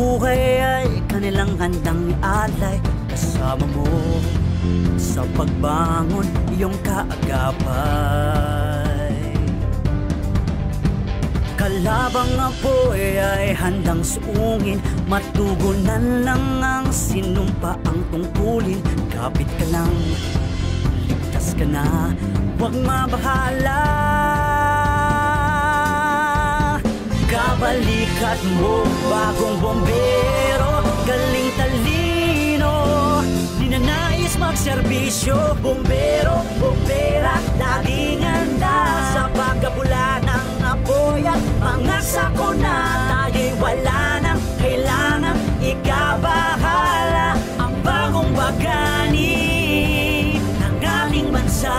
buhay ay kanilang handang ialay. Kasama mo sa pagbangon iyong kaagapay. Kalabang apoy ay handang suungin, matugunan lang ang sinumpaang tungkulin. Kapit ka lang, ligtas ka na, huwag mabahala. Kabalikat mo, bagong bombero, galing talino, ninanais magserbisyo. Bombero, bombera, laging handa sa pagkabula ng apoy at mga sakuna. Tayo'y wala nang kailangang ikabahala. Ang bagong bagani ng ating bansa,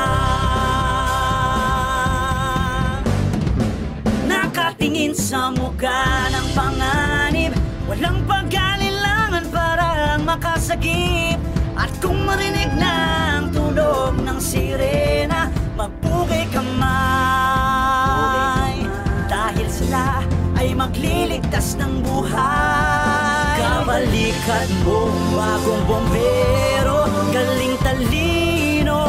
nakatingin sa mukha ng panganib, walang pag-alilangan para lang makasagip. At kung marinig na ang tunog ng sirena, magpugay kamay, dahil sila ay magliligtas ng buhay. Kabalikat mo, bagong bombero, galing talino,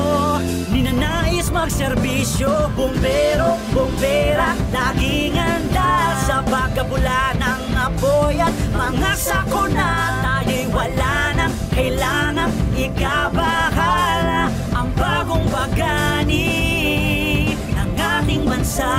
ninanais magserbisyo. Bombero, bombera, laging handa sa pagkabula ng apoy at mga sakuna. Tayo'y wala nang kailangang ikabahala. Ang bagong bagani ng ating bansa.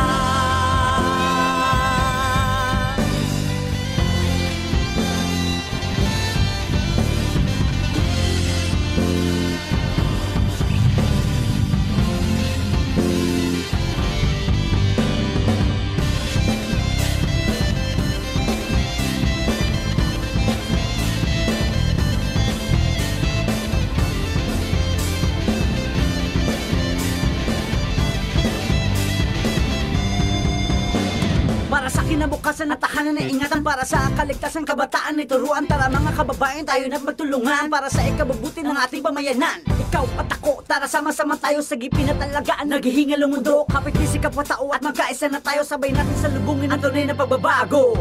Para sa kinabukasan at tahanan na ingatan, para sa kaligtasan kabataan ay turuan. Tara mga kababayan, tayo na magtulungan para sa ikabubuti ng ating pamayanan. Ikaw at ako, tara sama-sama tayo sa gipin at alagaan. Naghihingal ang mundo, kapit-isip kapwa-tao at magkaisa na tayo. Sabay natin salubungin ang tunay na pagbabago.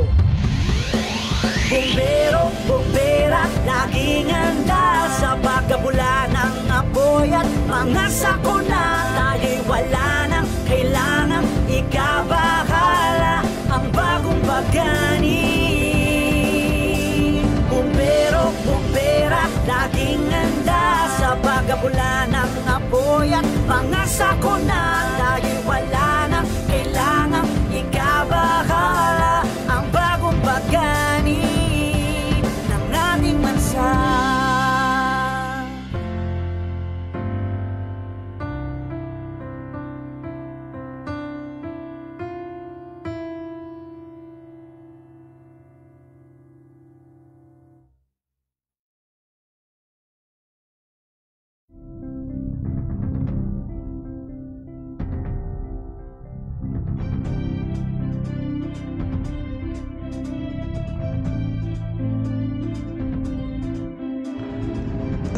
Bombero, bombera, laging handa sa pagkabula ng apoy at mga sakuna. Tayo'y wala nang kailangang ikabahala. Ang bagong bagani. Bombero, bombera, laging handa sa pagkabula ng apoy at mga sakuna. Tayo'y wala nang kailangang ikabahala. Ang bagong bagani ng ating bansa.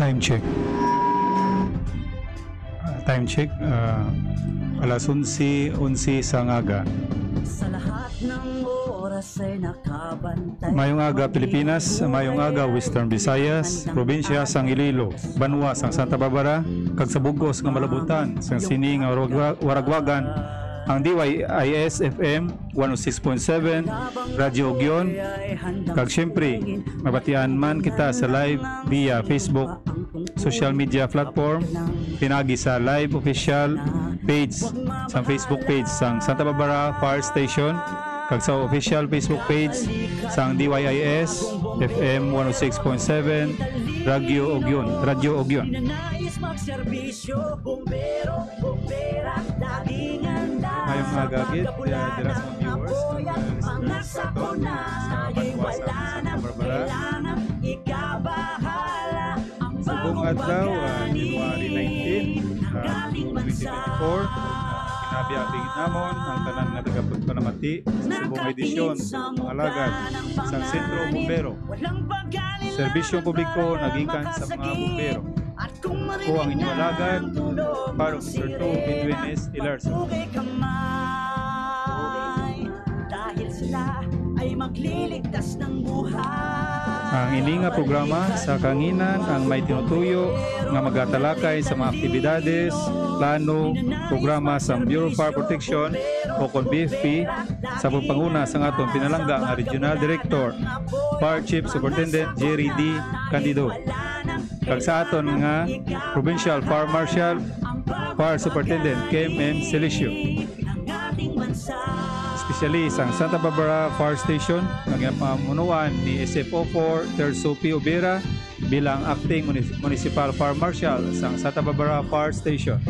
Time check. Time check. Alas 11:11 sa ngaga. Sa lahat ng oras ay nakabantay. Mayong aga Pilipinas, mayong aga Western Visayas, probinsya sang Iloilo, banwa sang Santa Barbara, kag sa bugos nga malabutan sang sini nga Waragwagan, ang DYIS FM 106.7, Radyo Ogyon, kag syempre mabatian man kita sa live via Facebook social media platform, pinagi sa live official page sa Facebook page sang Santa Barbara Fire Station, kag sa official Facebook page sang DYIS FM 106.7 Radyo Ogyon, Radyo Ogyon. Ngayong agagit, dira sa mga viewers sa Banwa sa Santa Barbara. Subong adlaw, January 19, 2024. Kinabiyabing namon ang tanan nga taga-Panamati sa subong edisyon ng alagad sa Sentro Bombero. Serbisyong publiko nagikan sa mga bombero. Ako ang inyong alagad, Parang Mr. 2 Bedwenes Ilarson. Dahil sila ay magliligtas ng buhay. Ang ini nga programa sa kanginan ang may tinutuyo nga magatalakay sa mga aktibidades, plano, programa sa Bureau of Fire Protection o kon BFP sa pagpanguna sa atong pinalangga nga Regional Director, Fire Chief Superintendent Jerry D. Candido. Kag sa aton nga Provincial Fire Marshal, Fire Superintendent Kim M. Silicio. Especially sa Santa Barbara Fire Station nga ginapamunuan ni SFO4 Terzo P. Ubera bilang Acting Municipal Fire Marshal sa Santa Barbara Fire Station.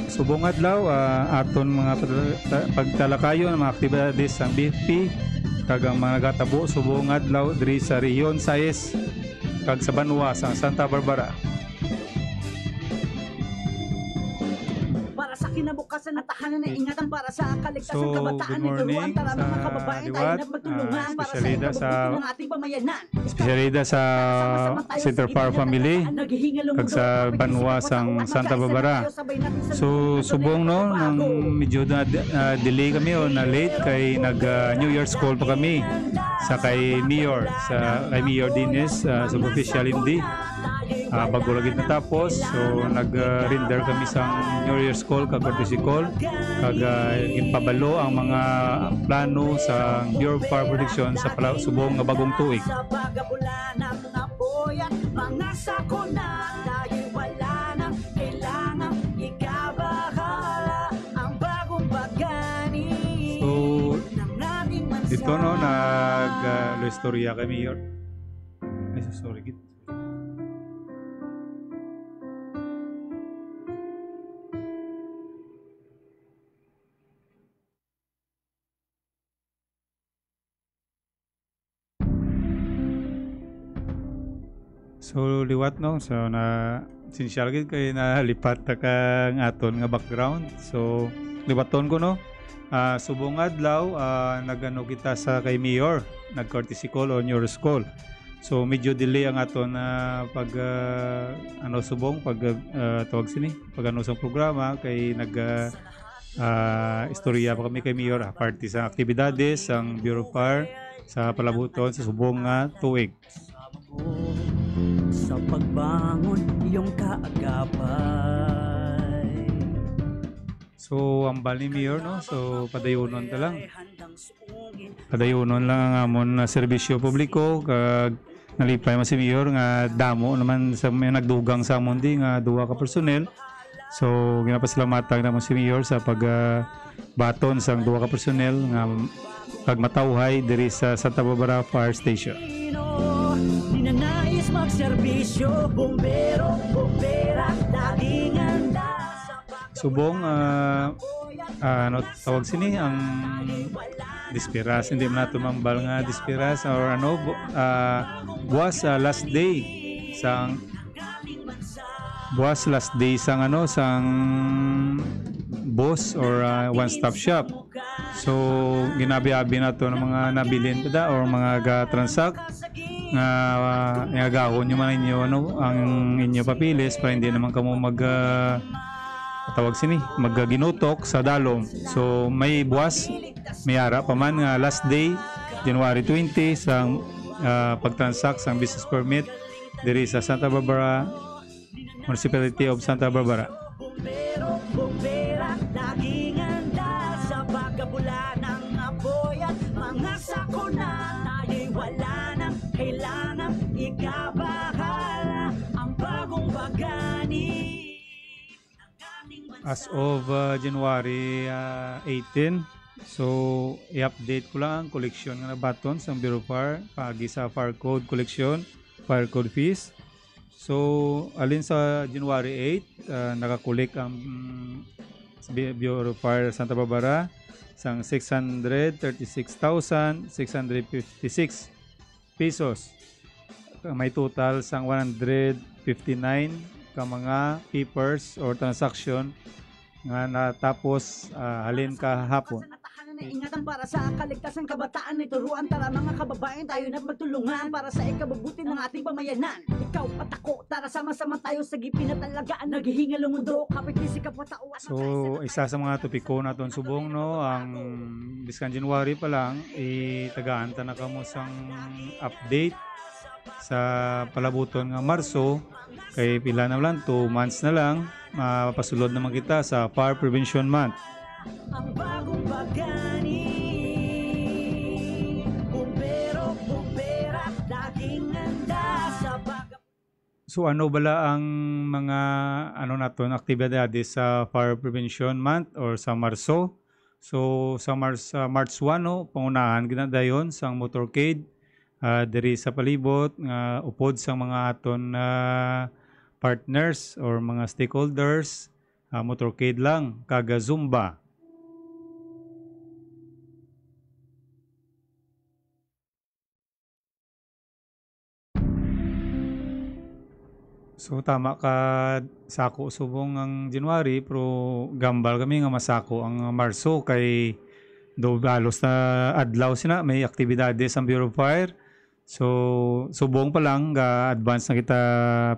Subong adlaw aton mga pagtalakayo ng mga aktibidades sa BFP kag ang mga nagatabo subong adlaw diri sa Rehiyon 6 kag sa Banwa sa Santa Barbara. Kinabukasan na tahanan na ingatan para sa kaligtasan So, kabataan good ni Turuan morning para sa mga kababayan tayo Liwat, nagpagtulungan para sa espesyalidad sa ikabubuti ng ating pamayanan. Espesyalidad sa Center Fire Family kag sa Banwa sang Santa Barbara. So subong no nang medyo na delay kami o na late kay nag New Year's call pa kami sa kay Mayor Dines superficial hindi. Bago lagi natapos, so nag-render kami sa New Year's call, courtesy call, kag ginpabalo ang mga plano sa Bureau of Fire Protection sa subong nga bagong tuig. So dito no nag-istorya kami Mayor. Sorry git. So liwat no, so na sinsiyal gid kay nalipat ta kang aton nga background. So liwaton ko no. Subong adlaw nagano kita sa kay Mayor, nag-courtesy call on your call. So medyo delay ang aton pag subong pag tawag sini, pag ano sa programa kay istorya pa kami kay Mayor party sa aktibidades ang Bureau of Fire sa palabuton sa subong nga tuig. Sa pagbangon iyong kaagapay. So ang bali Mayor no, so padayonon ta lang. Padayonon lang ang amon na serbisyo publiko kag nalipay man si Mayor nga damo naman sa may nagdugang sa amon di nga duha ka personnel. So ginapasalamatan namo si Mayor sa baton sang duha ka personnel nga pagmatawhay diri sa Santa Barbara Fire Station. Ninanais magserbisyo, bombero, bombera, laging handa. Subong ano tawag sini ang disperas, hindi man nato mambal nga disperas or buwas last day sang sang boss or one stop shop. So ginabi-abi nato ng mga nabilin tada or mga transact nga gahon nyo man inyo ang inyo papilis para hindi naman kamo ginutok sa dalom. So may buwas may ara pa man nga last day January 20 sang pagtransact sang business permit diri sa Santa Barbara Municipality of Santa Barbara. As of January 18, so i-update ko lang ang collection nga nabaton sa Bureau of Fire pagi sa fire code collection, fire code fees. So alin sa January 8, nakakolek ang Bureau of Fire Santa Barbara sang 636,656 pesos. May total sang 159 ka mga papers or transaction nga natapos halin kahapon. na ingatan para sa kaligtasan kabataan ay turuan. Tara mga kababayan, tayo na't magtulungan para sa ikabubuti ng ating pamayanan. Ikaw at ako, tara sama-sama tayo sa gipin at alagaan. Naghihingal ang mundo, kapit si kapatao. So, isa sa mga topiko naton subong no, ang biskan January pa lang itagaanta na kamo sang update sa palabuton nga Marso kay pila na lang 2 months na lang mapasulod naman kita sa Fire Prevention Month. Ang bagong bagani, bumbero, bumbera, laging handa sa So ano bala ang mga naton aktibidades sa Fire Prevention Month or sa Marso? So sa March 1 no, pangunahan ginadayon sang motorcade diri sa palibot nga upod sa mga aton partners or mga stakeholders, motorcade lang kaga Zumba. So tama ka, sako subong ang January pero gambal kami nga masako ang Marso kay do halos na adlaw sina may aktibidades ang Bureau of Fire. So subong pa lang ga advance na kita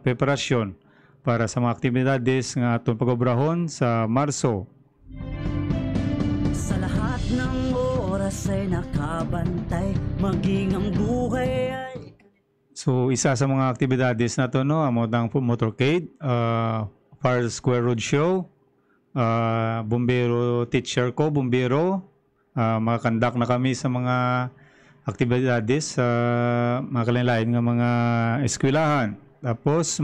preparasyon para sa mga aktibidades nga aton pagobrahon sa Marso. Sa lahat ng oras ay nakabantay, maging ang buhay ay So isa sa mga aktibidades na to no, amo dang motorcade, Fire Square Road Show, bumbero teacher ko, bumbero, makakandak na kami sa mga aktibidades sa mga kalain-lain nga mga eskwelahan. Tapos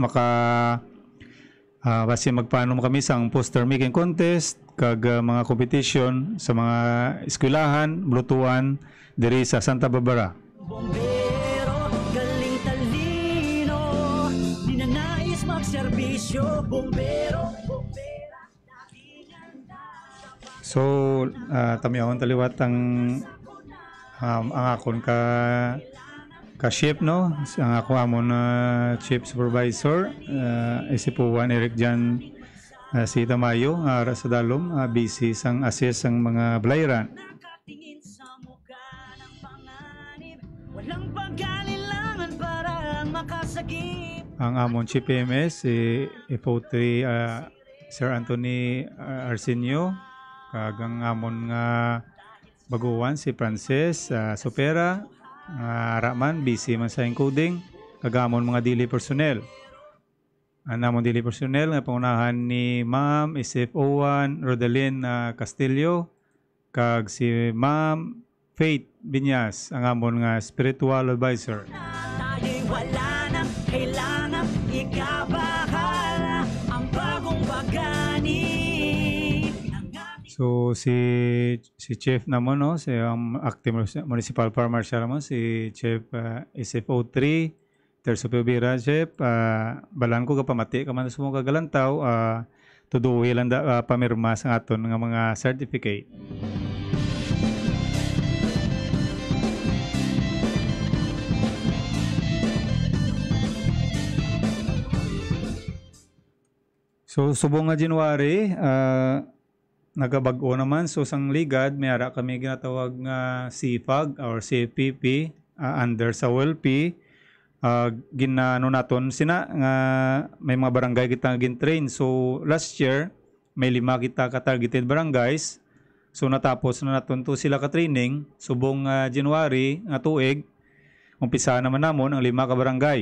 basi magpaano kami sang poster making contest kag mga competition sa mga eskwelahan, blutuan diri sa Santa Barbara. bumbero, galing talino, ninanais magserbisyo, bumbero, bumbera, laging handa sa So tamiyahon taliwat ang akon ka chef no, ang ako amon chief supervisor isipuan Eric Jan si Tamayo ara sa dalom busy sang assess ang mga blayran. nakatingin sa mukha ng panganib, walang pag-alilangan para makasagip. Ang amon chief PMS si FO3 Sir Anthony Arsenio kag ang amon nga baguhan si Frances Sopera, Raman, busy man sa encoding, kagamon mga dili personnel. Namon dili personnel nga pangunahan ni Ma'am SFO1 Rodelyn Castillo, kag si Ma'am Faith Binyas, ang amon nga spiritual advisor. Tayo'y wala nang kailangan ikabahala, ang bagong bagani. So si Chief naman no, si acting municipal fire marshal naman si Chief SFO3 Terso Pubira Chief, balan ko kapamati ka man sa mga kagalantaw, tuduwi lang pamirma sa aton nga mga certificate. So subong nga January, nagabag-o naman. So sang ligad, may ara kami ginatawag nga CFAG or CFPP under sa OLP. Ginano naton sina nga may mga barangay kita gin-train. So last year, may 5 kita ka-targeted barangays. So natapos na naton to sila ka-training. Subong January nga tuig, umpisa naman namon ang 5 ka barangay.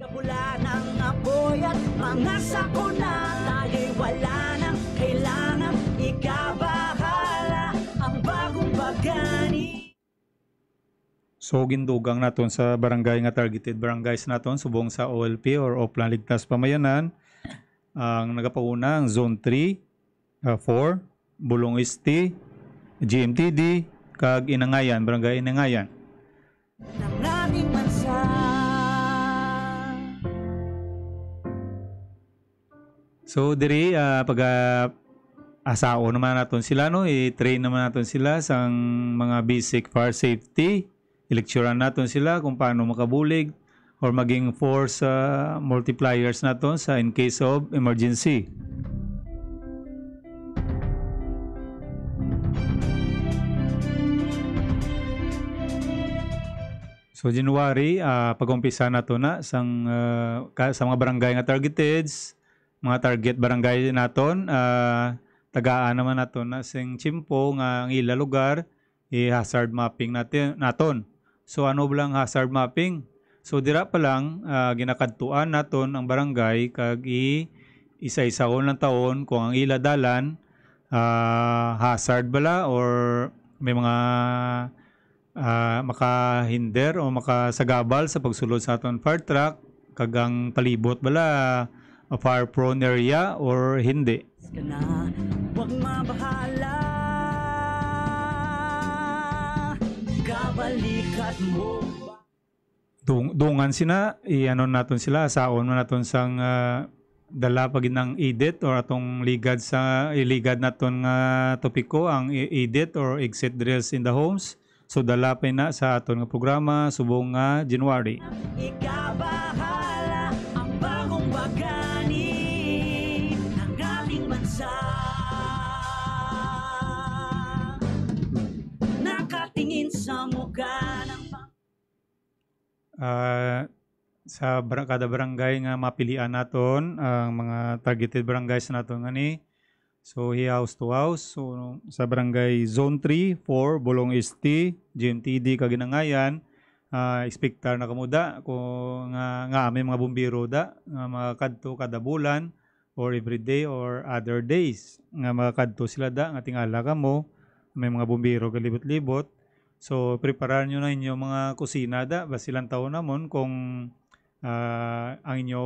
Kabula ng apoy at mga sakuna, tayo'y wala nang kailangan ikabahala, ang bagong bagani. So gindugang naton sa barangay nga targeted barangays naton subong sa OLP or Oplan Ligtas Pamayanan. Ang nagapauna ang Zone 3, 4, Bulong Este, GMTD, kag Inangayan, Barangay Inangayan. Ng ating bansa. So diri pag asao naman naton sila no, i-train naman naton sila sa mga basic fire safety. I-lecturean naton sila kung paano makabulig or maging force multipliers naton sa in case of emergency. So January, pag-umpisa na to na sa mga barangay nga targeted, mga target barangay naton, tagaan naman naton na sing chimpo nga ang ila lugar, hazard mapping naton. So ano lang hazard mapping? So dira pa lang ginakadtuan naton ang barangay kag isa-isaon lang taon kung ang ila dalan hazard bala or may mga makahinder o makasagabal sa pagsulod sa aton fire truck kagang palibot bala fire prone area or hindi. Huwag mabahala, kabalikat mo. Dungan sina, i-ano naton sila, saon mo naton sang dala pag ng edit or atong ligad sa iligad naton nga topiko ang edit or exit drills in the homes. So dala pa na sa aton nga programa subong nga January. Ikabahala ang bagong bagani ng ating bansa. Nakatingin sa mukha ng sa kada barangay nga mapilian naton ang mga targeted barangays naton ngani. So house to house. So sa barangay Zone 3, 4, Bolong Este, GMTD Kaginangayan, expectar na kamuda kung nga may mga bumbiro da nga makakadto kada bulan or every day or other days nga makakadto sila da nga tingala kamo may mga bumbiro galibot-libot. So preparar nyo na inyo mga kusina da basilang taon namon kung ang inyo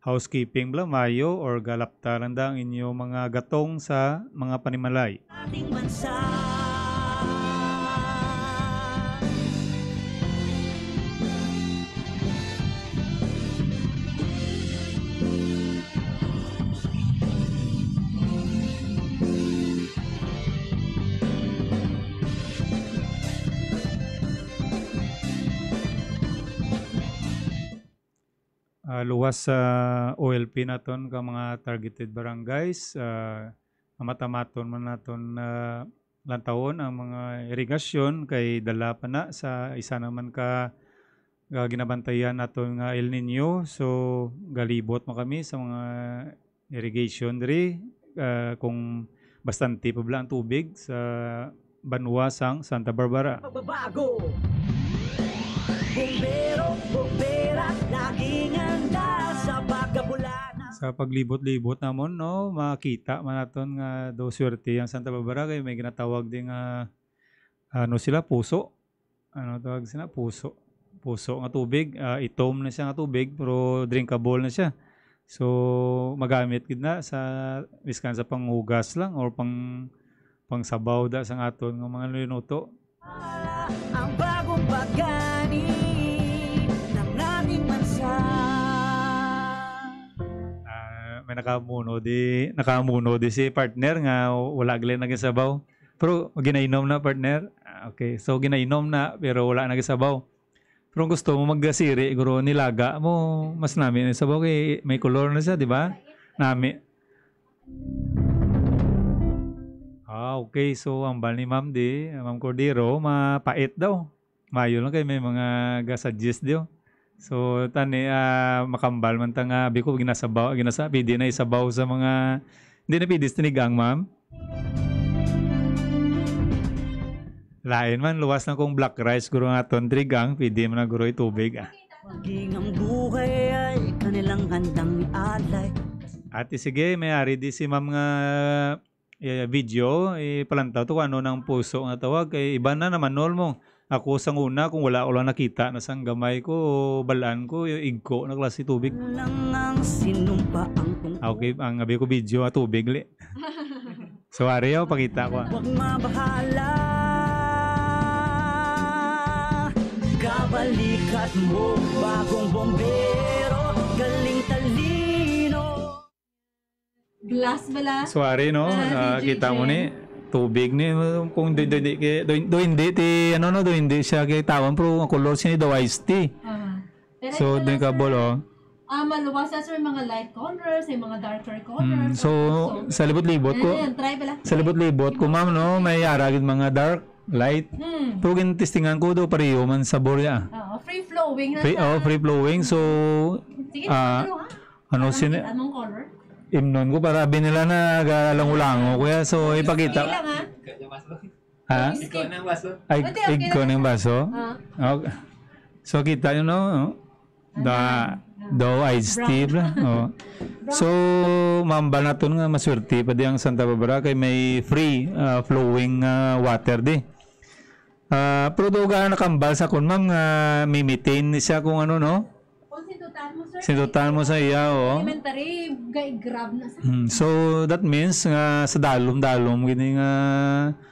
housekeeping bla mayo or galapta lang da ang inyo mga gatong sa mga panimalay. ating bansa. Luwas sa OLP naton ka mga targeted barangays, matamaton man naton lantawon ang mga irigasyon kay dala pa na sa isa naman ka ginabantayan naton nga El Nino. So galibot mo kami sa mga irrigation diri kung bastante pa ang tubig sa Banwa sang Santa Barbara. Pagbabago, bumbero, bumbera, laging handa sa pagkabulana. Sa paglibot-libot namon no makita man naton nga do swerte ang Santa Barbara kay may ginatawag ding ano sila puso. Ano tawag sila puso. Puso nga tubig, itom na siya nga tubig pero drinkable na siya. So magamit gid na sa biskan sa panghugas lang or pangsabaw da sa aton nga mga linuto. Ang bagong bagani ng ating bansa. May nakamuno di si partner nga wala gali nagisabaw. Pero ginainom na partner. Okay, so ginainom na pero wala nagisabaw. Pero gusto mo maggasiri, guro nilaga mo mas namin sabaw kay may color na siya, di ba? Nami. Okay. So, ang bal ni Ma'am Ma'am Cordero, mapait daw. Mayo lang kay may mga ga-suggest daw. So, tani, makambal man ta nga, biko, pwede na isabaw sa mga, hindi na pwede tinigang, Ma'am. Lain man, luwas na kung black rice, guro nga tondrigang, pwede man na guro itubig. Maging ang buhay ay kanilang handang ialay. Ate, sige, may ari di si Ma'am nga video, palantaw to ano ng puso nga tawag. Iba na naman nol mo. Ako sang una, kung wala ko lang nakita na sang gamay ko o balaan ko, igko na klase tubig. Nang ang sinumpa ang Okay, ang gabi ko video tubig li. So, ari ako, pakita ko. Huwag mabahala, kabalikat mo, bagong bombero, galing talino. Glass bala. So, ari no, kita mo ni, tubig ni, kung do hindi siya kay tawan, pero ang color siya ni daw iced tea. So, doon ka bolo. Maluwas sa mga light colors, may mga darker colors. So, sa libot-libot ko, try bala. sa libot-libot ko, ma'am, no, may aragid mga Light. Pero testingan ko do pareho man sabor ya. Free flowing na Free flowing. So sige, ano anong color? Imnon ko para binila na galang-ulango kuya. So ipakita. Lang Ha? Ikaw ng baso? Ay, ikaw ng baso? Okay. So kita nyo no? Daw ay Steve. So mamba na ito nga maswerte pa di ang Santa Barbara kay may free flowing water di. Pero daw ka nakambal sa kun ma'am may methane siya kung ano no? Sindutan mo sa iya Elementary, grab na sa so that means nga sa dalom gini nga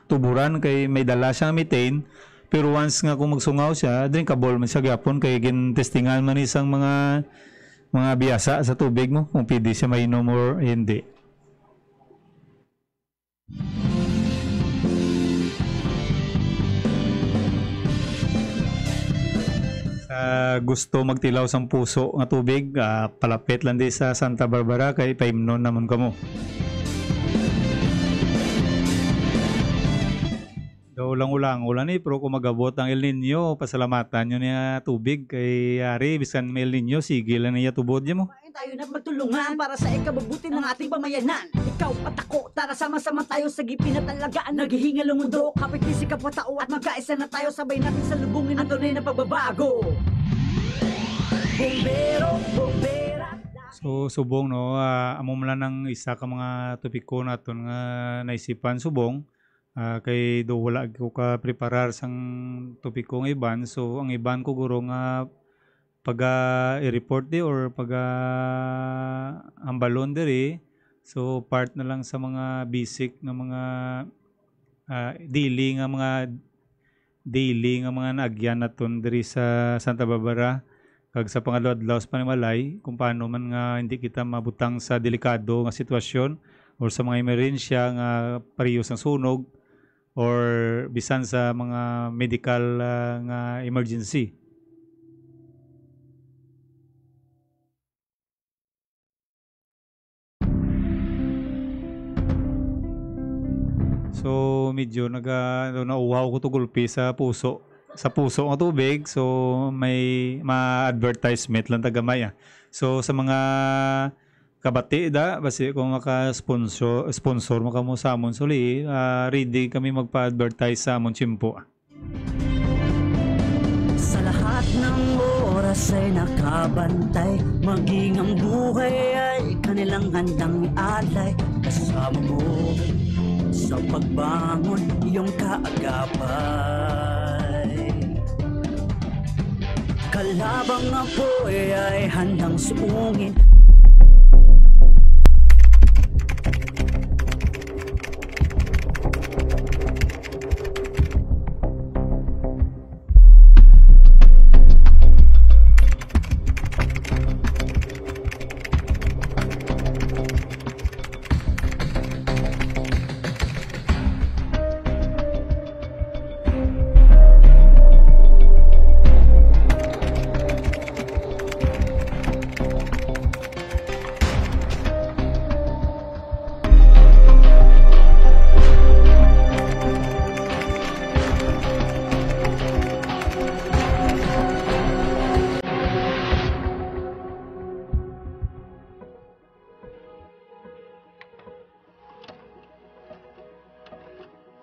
tuburan kay may dala siya methane. Pero once nga kung magsungaw siya, drinkable man siya gyapon kay gin-testingan man isang mga biyasa sa tubig mo kung pwede siya mainom or hindi. Gusto magtilaw sang puso nga tubig, palapit lang di sa Santa Barbara kay paimnon naman kamo. So ulang-ulan pero kung magabot ang El Nino, pasalamatan nyo niya tubig kay Ari, bisan may El Nino, sige lang niya tubod niya mo. Tayo na magtulungan para sa ikabubuti ng ating pamayanan. Ikaw at ako, tara sama-sama tayo sa gipin at alagaan. Naghihingal ang mundo, kapit-isi kapwa-tao at magkaisa na tayo. Sabay natin sa lubungin ang tunay na pagbabago. Bombero, bombera. So subong no, amo man lang isa ka mga topiko naton nga naisipan subong. Kay do wala ko ka preparar sang topiko ng iban, so ang iban ko guro nga pag i-report di or pag ambalon diri, so part na lang sa mga basic na mga daily nga mga naagyan naton diri sa Santa Barbara kag sa pangalawad-lawas panimalay kung paano man nga hindi kita mabutang sa delikado nga sitwasyon or sa mga emerhensya nga parehas ng sunog or bisan sa mga medical nga emergency. So medyo nauwaw ko to gulpi sa puso nga tubig, so may ma-advertisement lang tagamay. So sa mga kabati basi kung maka-sponsor mo kamo sa amon suli, ready kami magpa-advertise sa amon chimpo. Sa lahat ng oras ay nakabantay, maging ang buhay ay kanilang handang ialay. Kasama mo sa pagbangon, iyong kaagapay. Kalabang apoy ay handang suungin.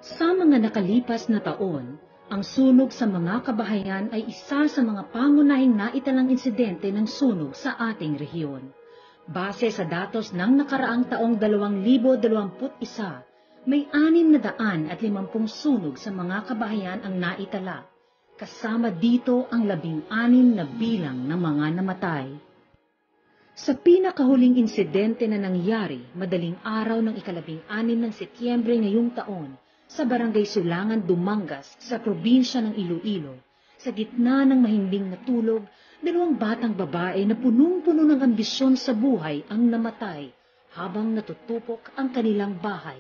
Sa mga nakalipas na taon, ang sunog sa mga kabahayan ay isa sa mga pangunahing naitalang insidente ng sunog sa ating rehiyon. Base sa datos ng nakaraang taong 2021, may 650 sunog sa mga kabahayan ang naitala. Kasama dito ang 16 na bilang ng mga namatay. Sa pinakahuling insidente na nangyari madaling araw ng 16 ng Setyembre ngayong taon, sa Barangay Sulangan, Dumangas, sa probinsya ng Iloilo, sa gitna ng mahimbing na tulog, 2 batang babae na punong-puno ng ambisyon sa buhay ang namatay habang natutupok ang kanilang bahay.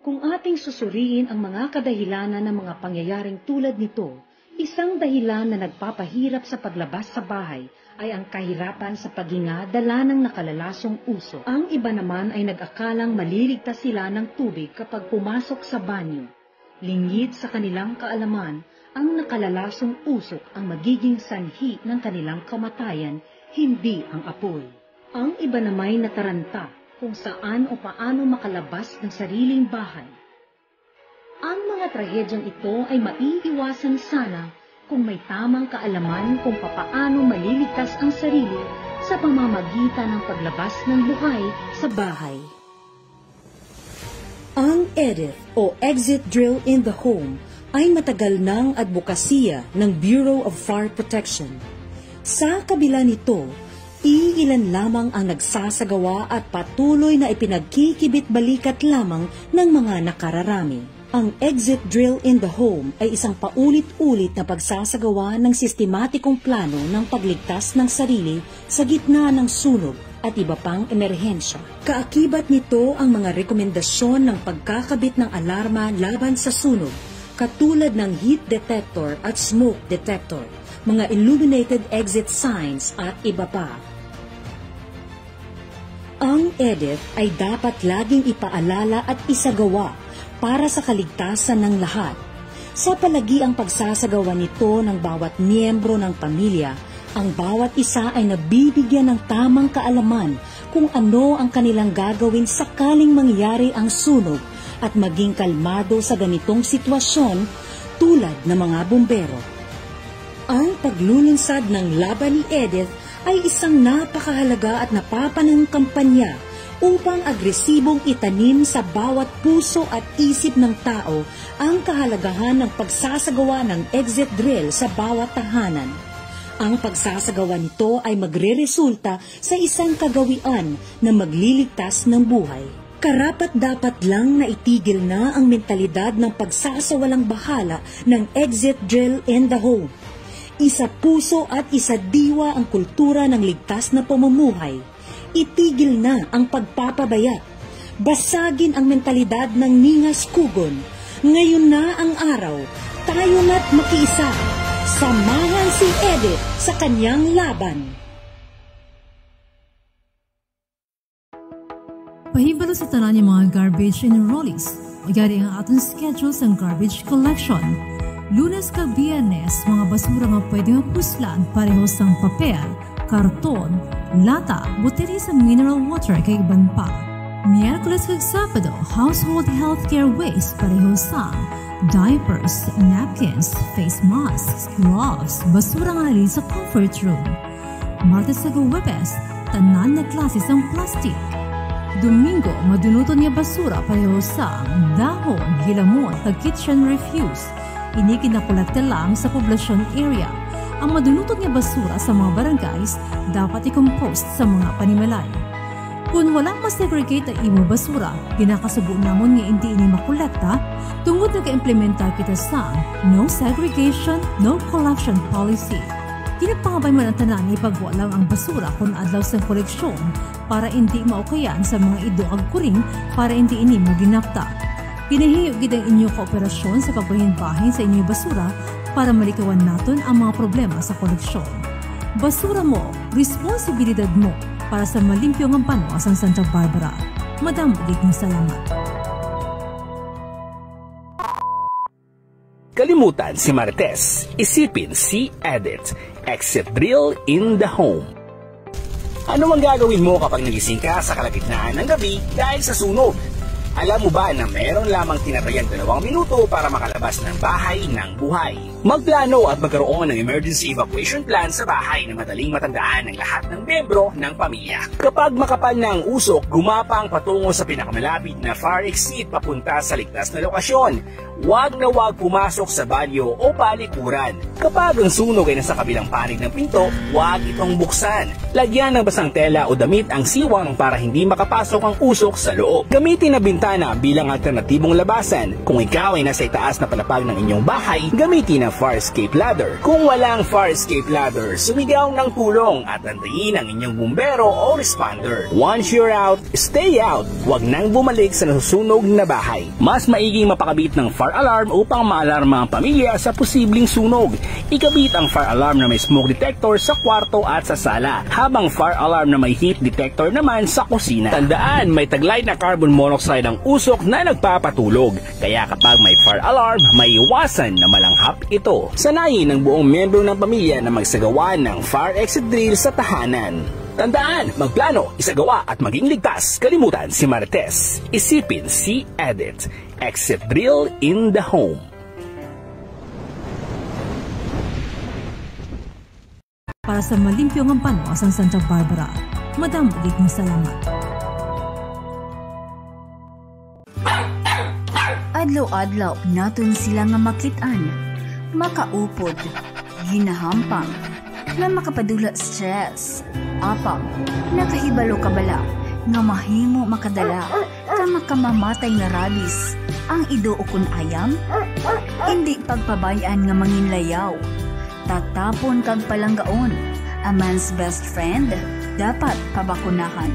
Kung ating susuriin ang mga kadahilanan ng mga pangyayaring tulad nito, isang dahilan na nagpapahirap sa paglabas sa bahay ay ang kahirapan sa paghinga dala ng nakalalasong uso. Ang iba naman ay nag-akalang maliligtas sila ng tubig kapag pumasok sa banyo. Lingid sa kanilang kaalaman, ang nakalalasong usok ang magiging sanhi ng kanilang kamatayan, hindi ang apoy. Ang iba namay nataranta kung saan o paano makalabas ng sariling bahay. Ang mga trahedyang ito ay maiiwasan sana kung may tamang kaalaman kung papaano maliligtas ang sarili sa pamamagitan ng paglabas ng buhay sa bahay. Ang EDIT o Exit Drill in the Home ay matagal ng advokasya ng Bureau of Fire Protection. Sa kabila nito, iilan lamang ang nagsasagawa at patuloy na ipinagkikibit-balikat lamang ng mga nakararami. Ang Exit Drill in the Home ay isang paulit-ulit na pagsasagawa ng sistematikong plano ng pagligtas ng sarili sa gitna ng sunog at iba pang emerhensya. Kaakibat nito ang mga rekomendasyon ng pagkakabit ng alarma laban sa sunog, katulad ng heat detector at smoke detector, mga illuminated exit signs at iba pa. Ang EDIT ay dapat laging ipaalala at isagawa para sa kaligtasan ng lahat. Sa palagiang pagsasagawa nito ng bawat miyembro ng pamilya, ang bawat isa ay nabibigyan ng tamang kaalaman kung ano ang kanilang gagawin sakaling mangyari ang sunog at maging kalmado sa ganitong sitwasyon tulad ng mga bumbero. Ang paglulunsad ng laban ni Edith ay isang napakahalaga at napapanahong kampanya upang agresibong itanim sa bawat puso at isip ng tao ang kahalagahan ng pagsasagawa ng exit drill sa bawat tahanan. Ang pagsasagawa nito ay magreresulta sa isang kagawian na magliligtas ng buhay. Karapat-dapat lang na itigil na ang mentalidad ng pagsasawalang bahala ng exit drill in the home. Isa puso at isa diwa ang kultura ng ligtas na pamumuhay. Itigil na ang pagpapabayat. Basagin ang mentalidad ng ningas kugon. Ngayon na ang araw, tayo na't makiisa. Samahan si Edith sa kanyang laban. Pahibalo sa tanan yung mga garbage and rollies. Agari ang atong schedule sa garbage collection. Lunes kag Biyernes, mga basura nga pwede mapuslan pareho sang papel, karton, lata, boteri sa mineral water kay iban pa. Miyerkules kag Sabado, household healthcare waste pareho sang diapers, napkins, face masks, gloves, basura nga rin sa comfort room. Martes kag Huwebes, tanan na klase sang plastic. Domingo, madunuton niya basura pareho sang dahon, hilamon, kag kitchen refuse. Ini kinakolekta lang sa poblasyon area. Ang madunutot nga basura sa mga barangays dapat i-compost sa mga panimalay. Kung walang masegregate ang imo basura, ginakasubo namon nga hindi ini makolekta, tungod nag-implementa kita sa no segregation, no collection policy. Kinapangabay man ang tanan ipagwalang ang basura kung adlaw sa koleksyon para hindi maukayan sa mga idoag kuring para hindi ini maginapta. Pinahiyog gid ang inyong kooperasyon sa pagbahin-bahin sa inyong basura para malikawan naton ang mga problema sa koleksyon. Basura mo, responsibilidad mo para sa malimpyo ng banwa sa Santa Barbara. Madam, ulit salamat. Kalimutan si Marites, isipin si Edith, exit drill in the home. Ano ang gagawin mo kapag nagising ka sa kalagitnaan ng gabi dahil sa sunog? Alam mo ba na meron lamang tinatayang 2 minuto para makalabas ng bahay ng buhay? Magplano at magkaroon ng emergency evacuation plan sa bahay na madaling matandaan ng lahat ng miyembro ng pamilya. Kapag makapal na ang usok, gumapang patungo sa pinakamalapit na fire exit papunta sa ligtas na lokasyon. Huwag na huwag pumasok sa banyo o palikuran. Kapag ang sunog ay nasa kabilang panig ng pinto, huwag itong buksan. Lagyan ng basang tela o damit ang siwang para hindi makapasok ang usok sa loob. Gamitin na bintana bilang alternatibong labasan. Kung ikaw ay nasa itaas na palapag ng inyong bahay, gamitin ang fire escape ladder. Kung walang fire escape ladder, sumigaw ng tulong at antayin ang inyong bumbero o responder. Once you're out, stay out. Huwag nang bumalik sa nasusunog na bahay. Mas maiging mapakabit ng fire alarm upang maalarma ang pamilya sa posibleng sunog. Ikabit ang fire alarm na may smoke detector sa kwarto at sa sala, habang fire alarm na may heat detector naman sa kusina. Tandaan, may taglay na carbon monoxide ng usok na nagpapatulog. Kaya kapag may fire alarm, may iwasan na malanghap ito. Sanayin ng buong miyembro ng pamilya na magsagawa ng fire exit drill sa tahanan. Tandaan, magplano, isagawa at maging ligtas. Kalimutan si Marites. Isipin si Edit. Exit drill in the home. Para sa malimpyong ang panwas ang Santa Barbara, Madam Liging salamat. Adlaw-adlaw naton sila nga makitaan, makaupod, ginahampang, na makapadula stress, apang, nakahibalo kabala, nga mahimo makadala, ka makamamatay nga rabies, ang iduokon ayam, hindi pagpabayaan nga manginlayaw, tatapon kag palanggaon, a man's best friend, dapat pabakunahan.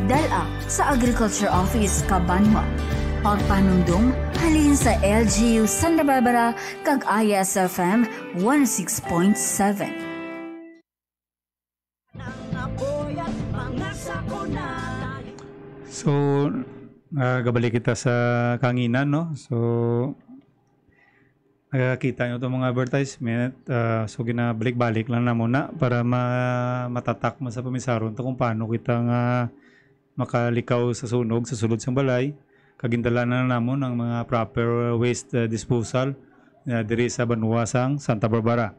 Dala sa Agriculture Office, Kabanwa. Pagpanundong, halin sa LGU Santa Barbara, kag ISFM 106.7. So, gabalik kita sa kanginan, no? So, nakakita nyo itong mga advertisement. So, ginabalik-balik lang na muna para matatak mo sa pamisaron ito kung paano kita nga makalikaw sa sunog, sa sulod sa balay. Kagindala na namon ang mga proper waste disposal diri sa Banuasang, Santa Barbara.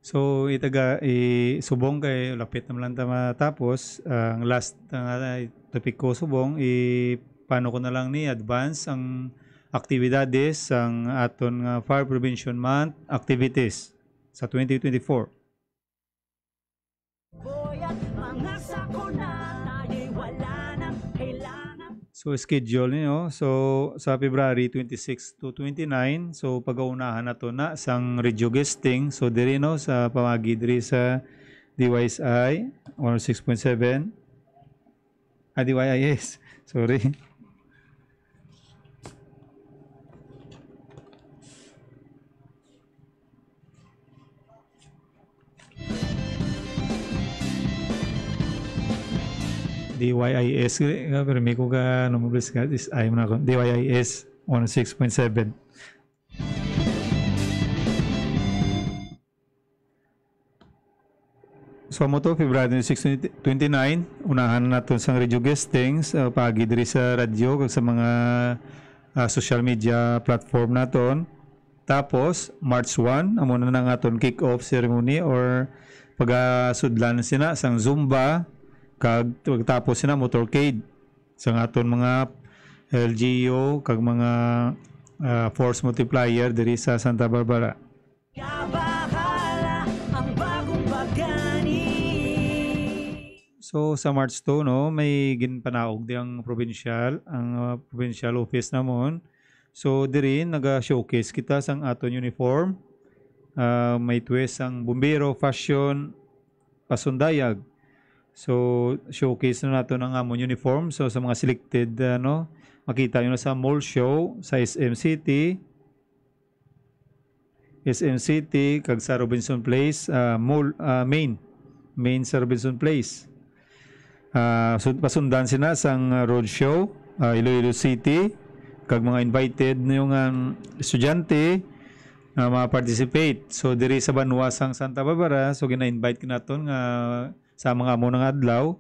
So, subong kay lapit naman lang matapos. Ang last topic ko subong, paano ko na lang ni advance ang aktibidades ang aton Fire Prevention Month activities sa 2024. So, schedule niyo. So, sa February 26 to 29, so pag-aunahan na to na sang radio guesting. So, diri no sa pamagi diri sa DYSI 106.7. DYIS. Sorry. DYIS, pero may ko ka namublis ka, ayaw na ako, DYIS 106.7. So mo to, February 6, 29, unahan na natin sa radio guestings, pagi diri sa radyo, kag sa mga social media platform naton. Tapos, March 1, amo na nga aton kick-off ceremony or pag-sudlan sina sang Zumba, kag tapos sina motorcade sa aton mga LGU kag mga force multiplier diri sa Santa Barbara. So sa March 2 no, may ginpanaog di ang provincial office namon. So diri naga-showcase kita sang aton uniform. May twist ang bumbero fashion pasundayag. So, showcase na nato ng amon uniform. So, sa mga selected, makita nyo na sa mall show, sa SM City, kag sa Robinson Place, main sa Robinson Place. So, pasundan sina sang road show, Iloilo City, kag mga invited na yung estudyante na ma-participate. So, diri sa Banuasang Santa Barbara, so, gina-invite ka naton nga sa mga amo ng adlaw,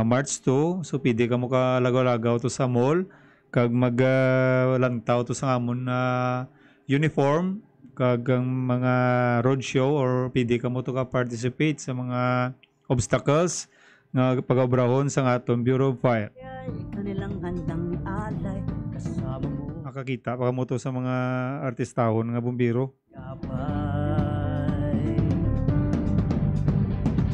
March 2, so pwede ka mo kalagaw-lagaw to sa mall, kag maglantaw to sa amon na uniform, kag ang mga roadshow, or pwede ka mo to ka-participate sa mga obstacles nga pag-obrahon sa aton Bureau of Fire. Kanilang handang alay, kasama mo. Makakita pa mo to sa mga artistahon nga bumbiro.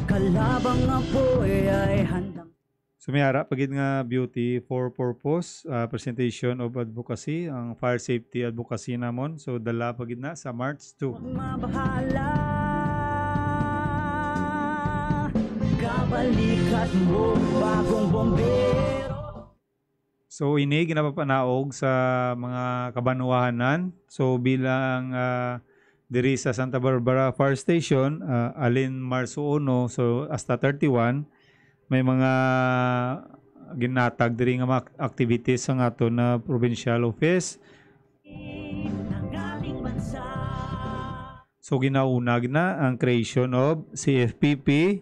Kalabang apoy ay handang. Sumiyara pagid nga beauty for purpose, presentation of advocacy, ang fire safety advocacy namon. So dala pagid na sa March 2. Mabahala, kabalikat mo bagong bombero. So ini ginapapanaog sa mga kabanuahanan. So bilang diri sa Santa Barbara Fire Station, alin Marso 1, so hasta 31, may mga ginatag diri nga mga activities sa aton na provincial office. So ginaunag na ang creation of CFPP,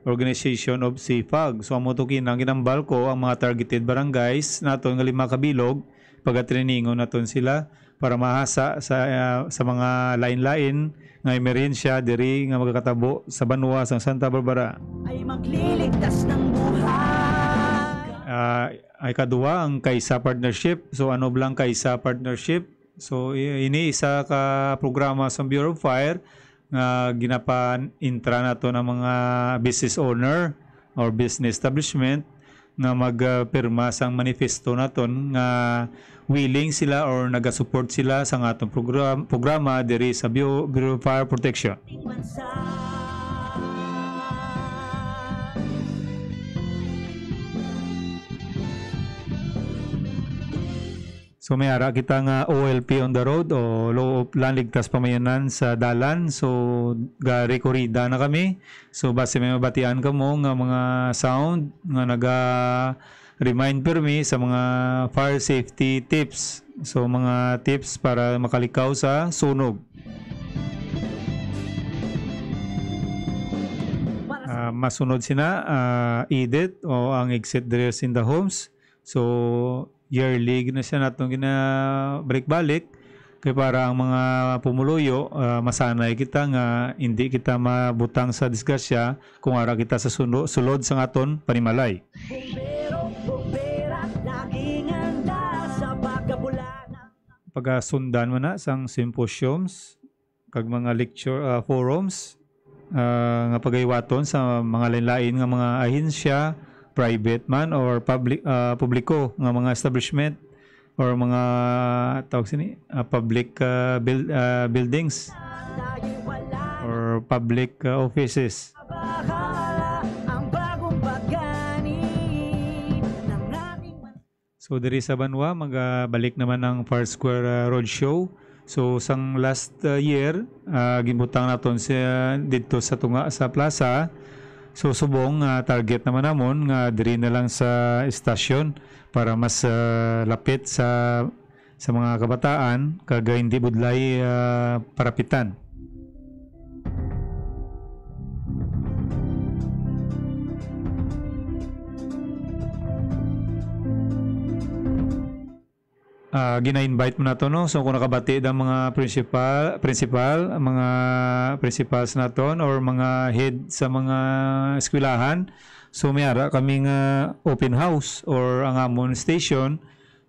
Organization of CFAG. So amo to kinang ginambal ko ang mga targeted barangays naton nga 5 kabilog pagatriningon naton sila para mahasa sa mga lain-lain nga emerhensya diri nga magkakatabo sa Banwa sa Santa Barbara. Ay magliligtas ng buhay. Ay kaduwa ang Kaysa Partnership. So ano blang Kaysa Partnership? So ini isa ka programa sa Bureau of Fire nga ginapan-intra nato ng mga business owner or business establishment nga magpirma sang manifesto naton nga willing sila or naga-support sila sa atong programa diri sa Bureau of Fire Protection. So may ara kita nga OLP on the road o Law of Land Ligtas Pamayanan sa dalan. So gari korida na kami. So base may mabatian kamo nga mga sound nga remind permi sa mga fire safety tips. So mga tips para makalikaw sa sunog. Masunod sina EDIT o ang exit drills in the homes. So yearly na siya natong ginabalik-balik kay para ang mga pumuluyo masanay kita nga hindi kita mabutang sa disgrasya kung ara kita sa sulod sa aton panimalay. Pagasundan mo na sang symposiums kag mga lecture forums nga pagaywaton sa mga lain-lain nga mga ahensya, private man or publiko nga mga establishment or mga tawag sini public buildings or public offices. So diri sa Banwa magbalik naman ang Fire Square Roadshow. So sang last year gibutang naton siya dito sa tunga sa plaza. So subong target naman namon nga diri na lang sa estasyon para mas lapit sa mga kabataan kag hindi budlay parapitan. Gina-invite mo na to, no? So kung nakabati ang mga mga principals naton or mga head sa mga eskwelahan, so may ara kaming open house or ang amon station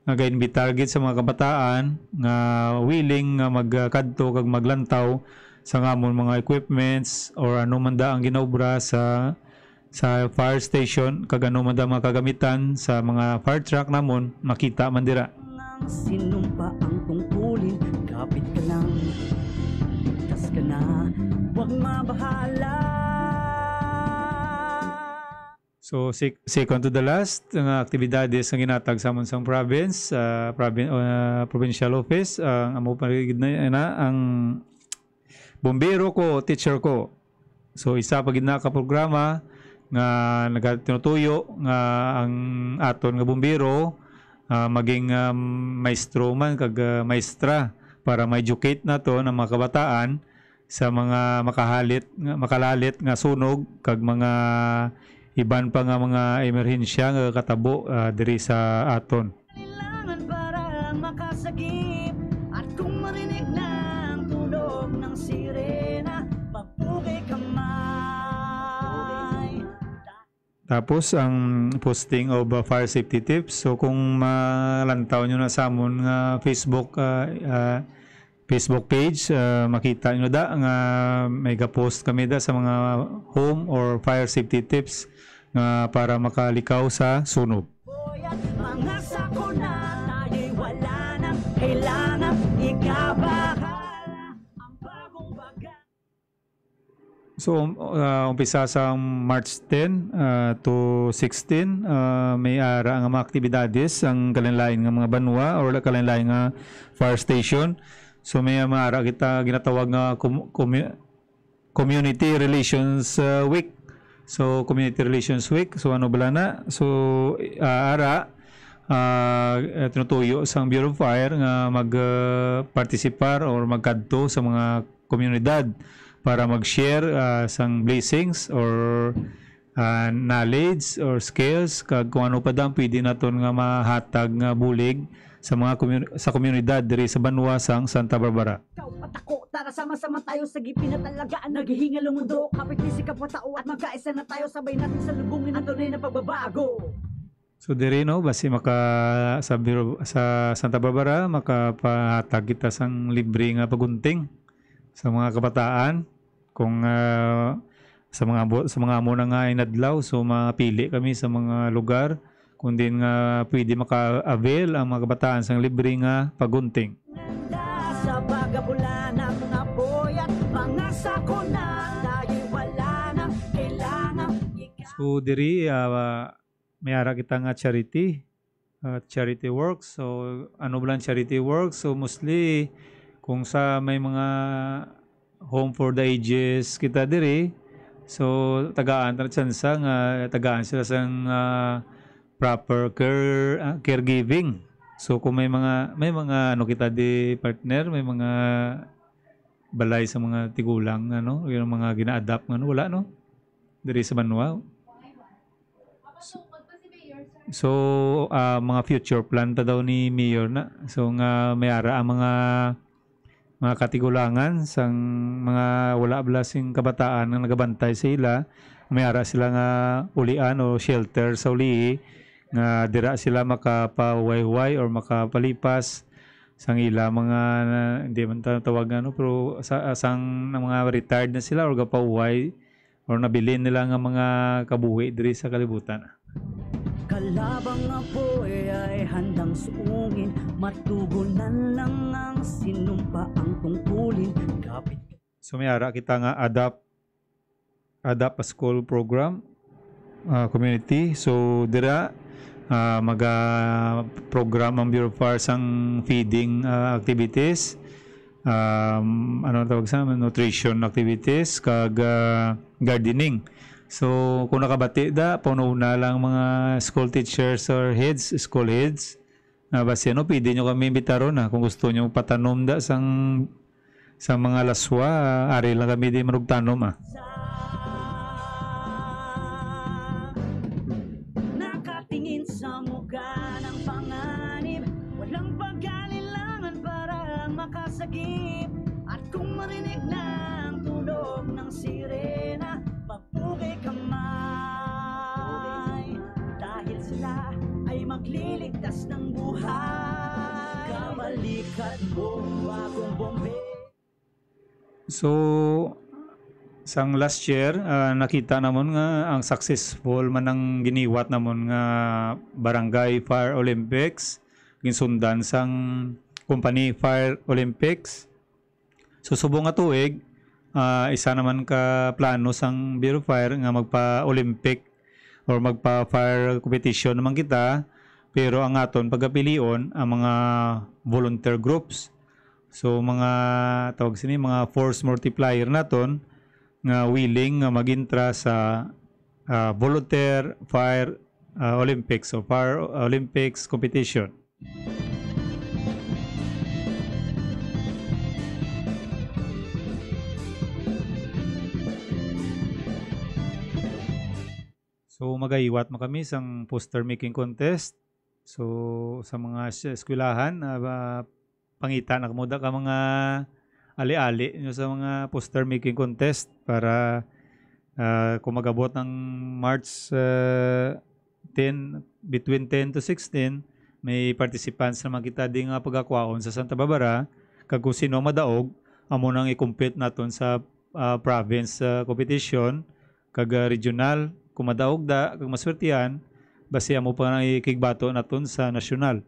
nga gayon target sa mga kabataan nga willing nga magkadto kag maglantaw sa amon mga equipments or ano man da ang ginaobra sa fire station kag ano man da mga kagamitan sa mga fire truck namon makita man dira. Sinumpa ang tungkulin, kapit ka lang, ligtas ka na, huwag mabahala. So second to the last nga aktibidades nga ginatag sa Munsang province, provincial office, ang amo parigid na ang bombero ko, teacher ko. So isa pagid na ka programa nga nagatinutuyo nga ang aton nga bombero maging maestro man kag maestra para ma-educate nato ng mga kabataan sa mga makalalit nga sunog kag mga iban pa nga mga emerhensya nga katabo diri sa aton. Kailangan para makasagip at kung marinig ng tunog ng sirena, magpugay kamay. Tapos ang posting of fire safety tips. So kung malantaw nyo na sa amon nga Facebook page, makita nyo da nga may post kami da sa mga home or fire safety tips nga para makalikaw sa sunog. Mga sakuna, tayo'y wala nang kailangan ikabahala ang bagong baga. So umpisa sa March 10 to 16 may ara ang mga aktibidades ang kalinlain nga mga banwa or kalinlain nga fire station. So may ara kita ginatawag nga community relations week. So Community Relations Week, so ano bala na, so tinutuyo sa Bureau of Fire nga mag-participar or magkadto sa mga komunidad para mag-share sang blessings or knowledge or skills kag kung ano pa dang pwede naton nga mahatag nga bulig sa mga sa komunidad diri sa Banwa sang Santa Barbara. Ikaw at ako, tara sama-sama tayo sa gipin at talagaan. Naghihingal ang mundo, kapit ni si kapwa-tao at magkaisa na tayo, sabay natin sa lubungin ang tunay na pagbabago. So diri no basi sa Santa Barbara makapahatag kita sang libre nga pagunting sa mga kabataan kung sa mga amo na nga inadlaw, so mapili kami sa mga lugar kung din nga pwede maka-avail ang mga kabataan sa libre nga pagunting. Sa pagabula na mga boy at mga sako na tayo wala na kailangan. So diri may ara kita nga charity works. So ano ba charity works? So mostly kung sa may mga home for the ages kita diri, so tagaan ta tsansa nga tagaan sila sang proper caregiving. So kung may mga ano kita di partner, may mga balay sa mga tigulang ano, yung mga gina-adapt ano, wala no diri sa Banwa. So mga future plan ta daw ni Mayor na. So nga may ara ang mga katigulangan sang mga wala blasing kabataan nga nagabantay sa ila, may ara sila nga ulian o shelter sa uli nga dira sila makapawayway or makapalipas sang ila mga hindi man tawag ano pero sang mga retired na sila or gapaway or nabilin nila nga mga kabuhi diri sa kalibutan. Kalabang apoy ay handang suungin, matugunan lang ang sinumpa ang tungkulin. Kapit. So may ara kita nga adapt a school program community. So dira program ang Bureau of Fire sang feeding activities, ano tawag sa nutrition activities kag gardening. So kung nakabati da pauna lang mga school teachers or school heads na basi ano pwede nyo kami imbitaron na kung gusto nyo patanom da sa mga laswa, ari lang kami di manugtanom Nakatingin sa mukha ng panganib, walang pag-alilangan para makasagip. At kung marinig na ang tunog ng sirena, magpugay kamay, dahil sila ay magliligtas ng buhay. Kabalikat mo bagong bombe. So sang last year nakita namon nga ang successful man ang giniwat namon nga Barangay Fire Olympics ginsundan sang Company Fire Olympics. So subong nga tuig isa naman ka plano sang Bureau of Fire nga magpa-Olympic or magpa-fire competition naman kita, pero ang aton pagapilion ang mga volunteer groups. So mga tawag sini mga force multiplier naton nga willing nga magintra sa volunteer fire Olympics o fire Olympics competition. So magaiwat mo kami sang poster making contest. So sa mga eskwelahan pangita na kamuda ka mga ali-ali nyo sa mga poster making contest para kung magabot ng March 10 between 10 to 16 may participants naman kita di nga pagkakwaon sa Santa Barbara kag kung sino madaog amo nang i-compete naton sa province competition kag regional. Kung madaog da kag maswertihan basi amo pa nang ikigbato naton sa nasyonal.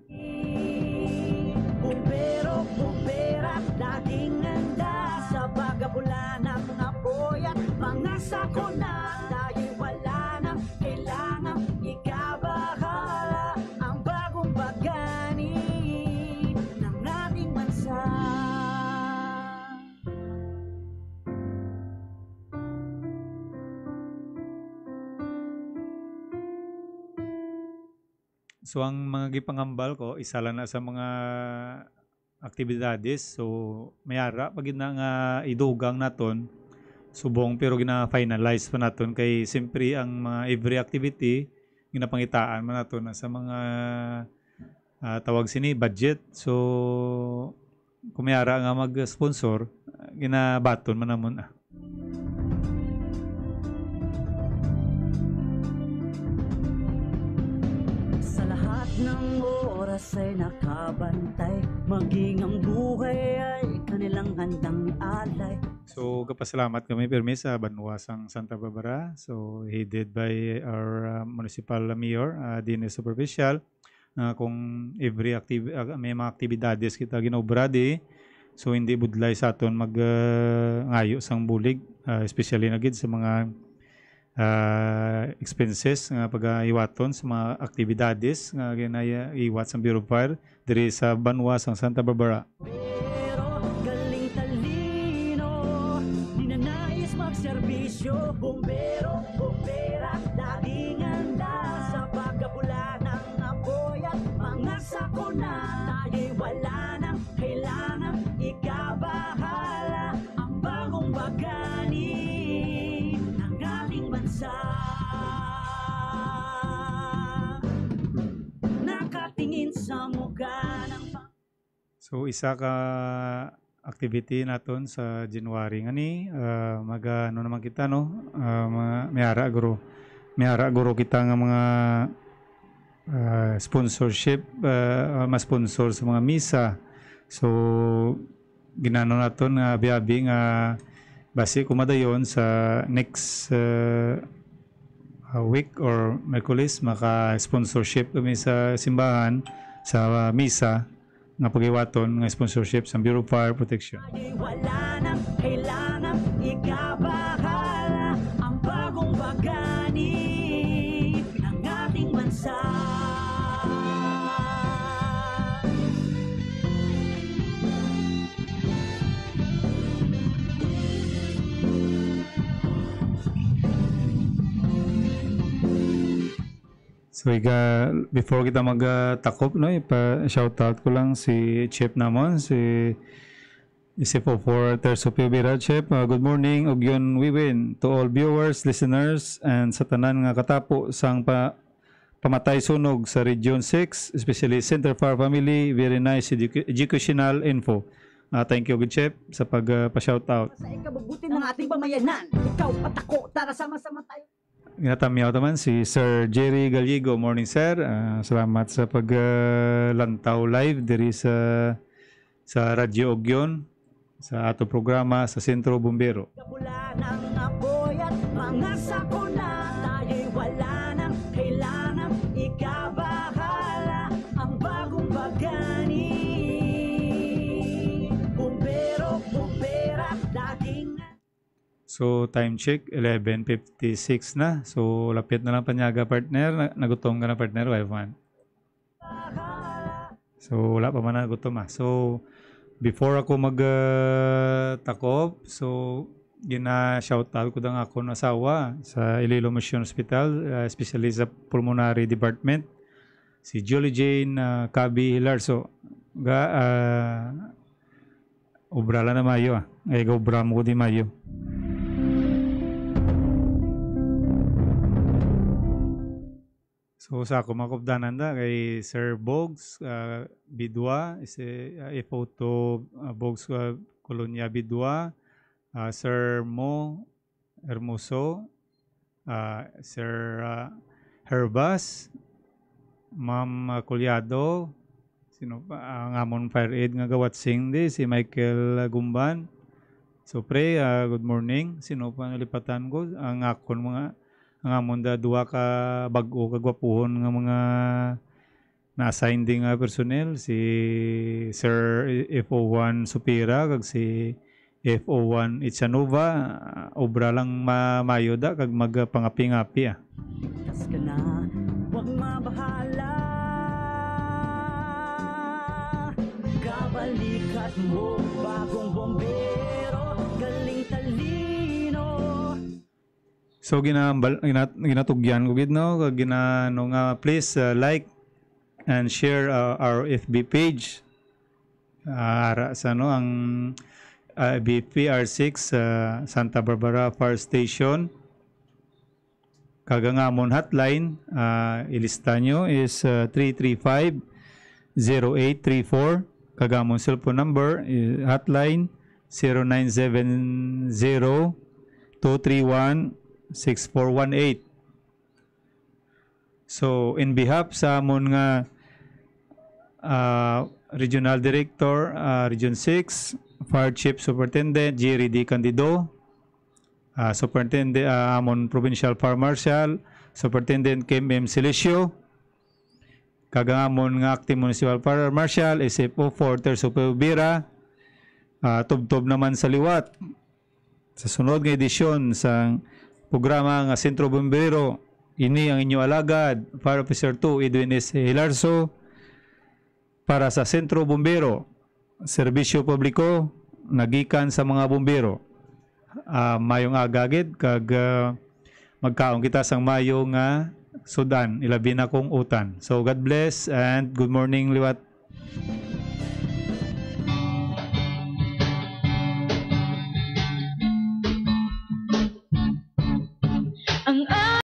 Bumbero, bumbera, dating nanda sa pagabula na mga boy at mga sako na tayo wala nang kailangan ikabahala ang bagong pagani ng ating bansa. So ang mga gipangambal ko isa lang na sa mga aktibidades. So mayara pag na nga idugang naton subong pero gina-finalize pa naton kay siyempre ang mga every activity ginapangitaan man naton na sa mga tawag sini budget. So kung mayara nga mag-sponsor, ginabaton man namon Sa lahat ng oras ay nakabantay, maging ang buhay ay kanilang handang alay. So kapasalamat kami pirmi sa Banwasang Santa Barbara. So headed by our municipal mayor, Dines Superficial. Kung every may mga aktibidades kita ginobra di, so hindi budlay sa aton mag ngayo sang bulig, especially na gid sa mga expenses nga pag-iwaton sa mga aktibidades nga ginaiwat sa Bureau of Fire diri sa Banwasang Santa Barbara. Pero galing talino, ninanais magserbisyo, bombero, bombera, laging handa sa pagkabula ng apoy at mga sakuna. Tayo'y wala nang kailangan ikabahala, ang bagong bagani ng ating bansa. Nakatingin sa mukha ng So isa ka activity naton sa January ngani, ano naman kita no, mayara guro kita nga mga sponsorship, ma-sponsor sa mga misa. So ginano naton nga biyabi nga base kumadayon sa next week or Merkulis maka-sponsorship kami sa simbahan sa misa nga pagiwaton nga sponsorship sa Bureau of Fire Protection. Wala nang kailangan ikabahala, ang bagong bagani ng ating bansa. So before kita magtakop no, ipa-shoutout ko lang si Chef namon, si Isipo for Terso Pibira. Chef, good morning ug yun wiwin to all viewers, listeners and sa tanan nga katapo sang pamatay sunog sa Region 6, especially Center for Family. Very nice educational info. Thank you, good Chef, sa pagpa-shoutout. Sa ikabubuti ng ating pamayanan, ikaw at ako, tara sama-sama tayo. Ginatamiyaw naman si Sir Jerry Gallego. Morning sir, salamat sa paglantaw live diri sa Radyo Ogyon sa ato programa sa Sentro Bombero. Kabula ng apoy at mga sakuna, tayo'y wala nang kailangan ikabahala, ang bagong bagani. Bombero, bombera, laging So time check 11:56 na. So lapit na lang panyaga partner. Nagutom ka na partner, wife man. So wala pa man nagutom So before ako magtakop, so gina-shoutout ko dang ako na asawa sa Iloilo Mission Hospital, especially sa Pulmonary Department, si Julie Jane Cabi Hilarso. Obra lang na mayo Ay obra mo di mayo. So sa ako makupdanan da kay Sir Bogs Bidwa, photo Bogs Colonia Bidwa, Sir Mo Hermoso, Sir Herbas, Ma'am Culiado, sino pa ang amon fire aid nga gawatsing di si Michael Gumban. So pre, good morning. Sino pa nalipatan ko ang akon mga ang amon da duwa ka bag-o kagwapuhon nga mga na-assign din nga personnel, si Sir FO1 Supira kag si FO1 Itchanova. Obra lang mayo da kag magpangapi-ngapi Kas ka na, huwag mabahala, kabalikat mo, bagong bombero, galing talino. So ginatugyan ko gid no, kag ginano nga please like and share our FB page. Ara sa ano ang BPR6 Santa Barbara Fire Station. Kagangamon hotline, ilista nyo is 335-0834. Kagamon cellphone number, hotline 0970-231-6418. So, in behalf sa amon nga Regional Director, Region 6, Fire Chief Superintendent Jerry D. Candido, Superintendent amon Provincial Fire Marshal, Superintendent Kim M. Silicio, kagangamon nga Acting Municipal Fire Marshal, SFO 4 Terso Pubira, tubtob naman sa liwat. Sa sunod nga edisyon sa programa nga Sentro Bombero, ini ang inyo alagad, Fire Officer 2 Edwin S. Hilarso, para sa Sentro Bombero, serbisyo publiko, nagikan sa mga bombero. Mayong agagid, kag magkaon kita sang mayo nga sudan, ilabi na kong utan. So God bless and good morning liwat.